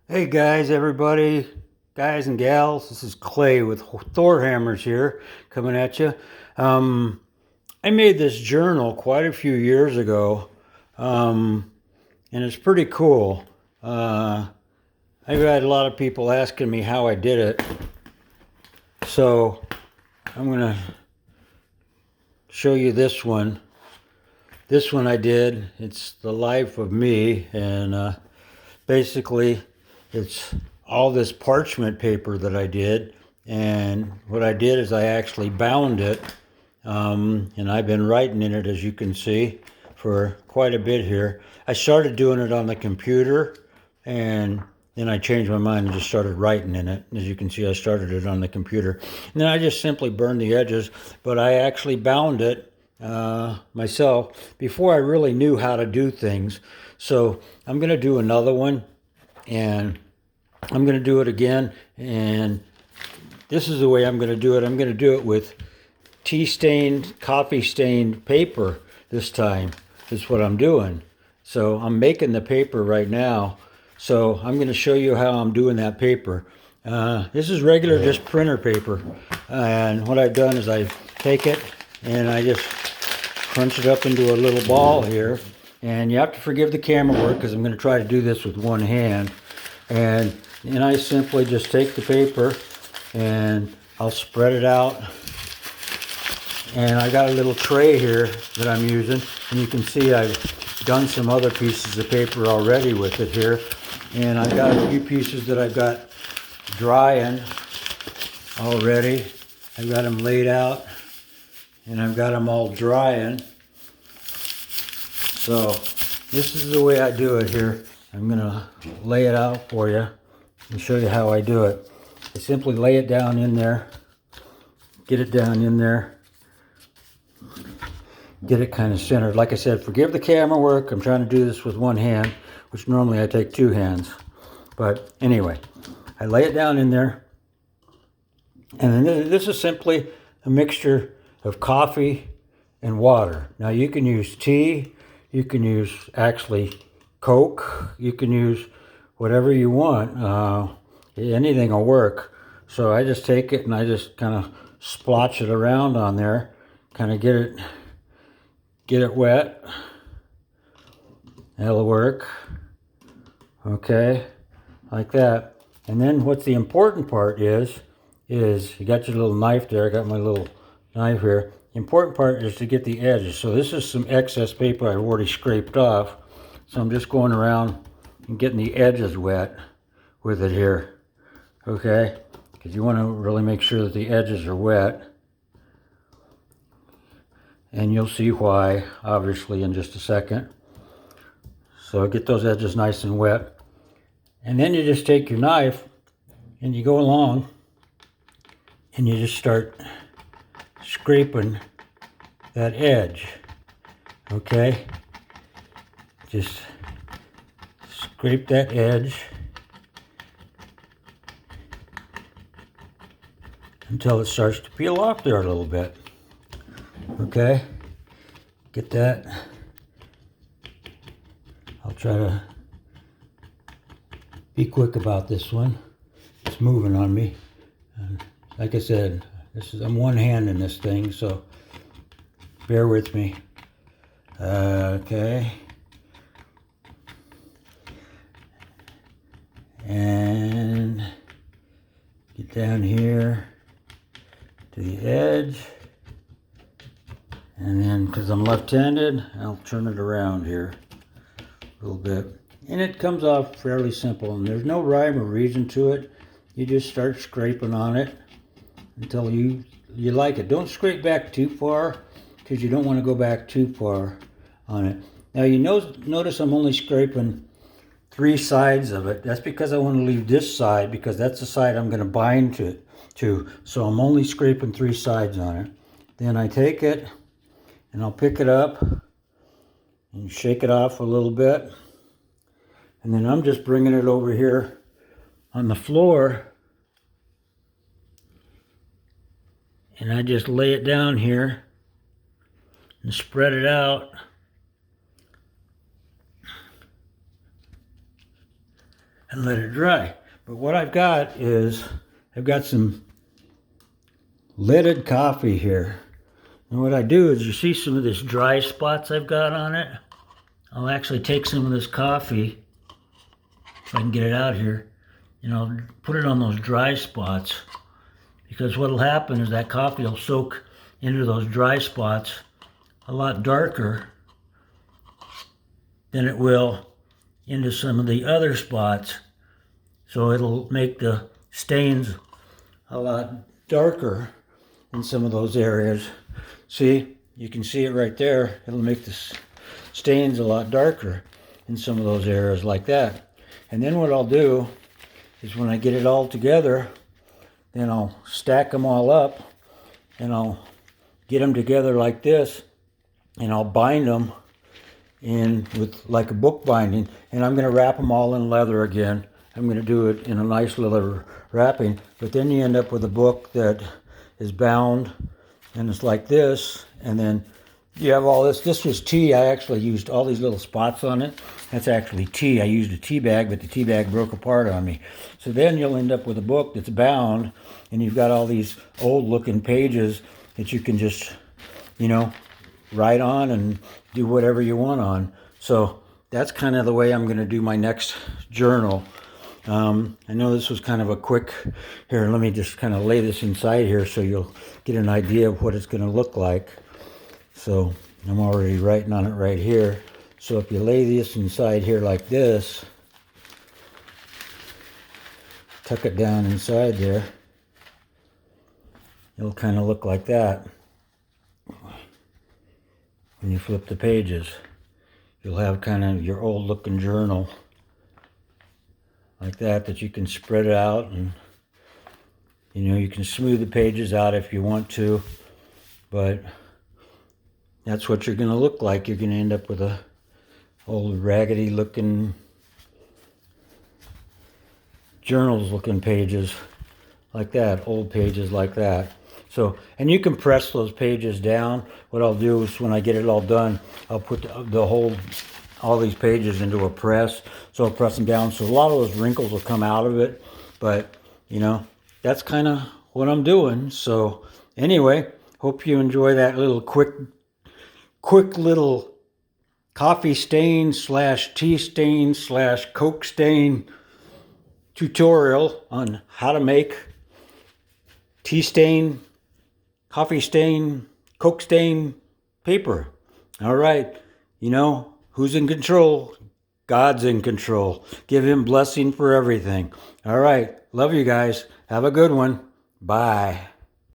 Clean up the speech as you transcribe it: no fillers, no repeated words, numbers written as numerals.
Hey guys, everybody, guys and gals, this is Clay with Thor Hammers here, coming at you. Um, I made this journal quite a few years ago, and it's pretty cool. Uh, I've had a lot of people asking me how I did it, so I'm gonna show you this one. This one I did. It's the life of me, and basically it's all this parchment paper that I did. And what I did is I actually bound it, and I've been writing in it, as you can see, for quite a bit here. I started doing it on the computer, and then I changed my mind and just started writing in it. As you can see, I started it on the computer. And then I just simply burned the edges, but I actually bound it myself before I really knew how to do things. So I'm going to do another one, and I'm going to do it again. And this is the way I'm going to do it. I'm going to do it with tea stained, coffee stained paper this time. Is what I'm doing. So I'm making the paper right now. So I'm going to show you how I'm doing that paper. This is regular, just printer paper. And what I've done is I take it and I just crunch it up into a little ball here. And you have to forgive the camera work because I'm going to try to do this with one hand. And I simply just take the paper and I'll spread it out. And I got a little tray here that I'm using, and you can see I've done some other pieces of paper already with it here. And I've got a few pieces that I've got drying already. I've got them laid out, and I've got them all drying. So this is the way I do it here. I'm gonna lay it out for you and show you how I do it. I simply lay it down in there, get it down in there, get it kind of centered. Like I said, forgive the camera work. I'm trying to do this with one hand, which normally I take two hands. But anyway, I lay it down in there. And then this is simply a mixture of coffee and water. Now you can use tea, you can use actually Coke, you can use whatever you want. Anything will work. So I just take it and I just kind of splotch it around on there, kind of get it wet. That'll work. Okay, like that. And then what's the important part is you got your little knife there. I got my little knife here. The important part is to get the edges. So this is some excess paper I've already scraped off. So I'm just going around and getting the edges wet with it here. Okay, because you want to really make sure that the edges are wet. And you'll see why, obviously, in just a second. So get those edges nice and wet. And then you just take your knife and you go along and you just start scraping that edge. Okay? Just scrape that edge until it starts to peel off there a little bit. Okay? Get that. I'll try to be quick about this one. It's moving on me. And like I said, I'm one hand in this thing, so bear with me. Okay. And get down here to the edge. And then, because I'm left-handed, I'll turn it around here a little bit. And it comes off fairly simple, and there's no rhyme or reason to it. You just start scraping on it until you like it. Don't scrape back too far, because you don't want to go back too far on it. Now you notice I'm only scraping 3 sides of it. That's because I want to leave this side, because that's the side I'm going to bind to. So I'm only scraping 3 sides on it. Then I take it and I'll pick it up and shake it off a little bit. And then I'm just bringing it over here on the floor. And I just lay it down here and spread it out. and let it dry. But what I've got is, I've got some leaded coffee here. And what I do is, you see some of this dry spots I've got on it? I'll actually take some of this coffee, if I can get it out here, and I'll put it on those dry spots. Because what'll happen is that coffee will soak into those dry spots a lot darker than it will into some of the other spots. So it'll make the stains a lot darker in some of those areas. See, you can see it right there. It'll make the stains a lot darker in some of those areas like that. And then what I'll do is, when I get it all together, then I'll stack them all up, and I'll get them together like this, and I'll bind them in with like a book binding, and I'm going to wrap them all in leather again. I'm going to do it in a nice leather wrapping, but then you end up with a book that is bound, and it's like this, and then you have all this. This was tea. I actually used all these little spots on it. That's actually tea. I used a tea bag, but the tea bag broke apart on me. So then you'll end up with a book that's bound, and you've got all these old looking pages that you can just, you know, write on and do whatever you want on. So that's kind of the way I'm going to do my next journal. I know this was kind of a quick, here, let me just kind of lay this inside here so you'll get an idea of what it's going to look like. So I'm already writing on it right here. So if you lay this inside here like this, tuck it down inside there, it'll kind of look like that. When you flip the pages, you'll have kind of your old looking journal like that you can spread out, and you know, you can smooth the pages out if you want to, but that's what you're going to look like. You're going to end up with a old raggedy looking journals looking pages like that, old pages like that. So, and you can press those pages down. What I'll do is, when I get it all done, I'll put all these pages into a press. So I'll press them down, so a lot of those wrinkles will come out of it. But, you know, that's kind of what I'm doing. So anyway, hope you enjoy that little quick little coffee stain / tea stain / Coke stain tutorial on how to make tea stain, coffee stain, Coke stain paper. All right, you know, who's in control? God's in control. Give him blessing for everything. All right, love you guys. Have a good one. Bye.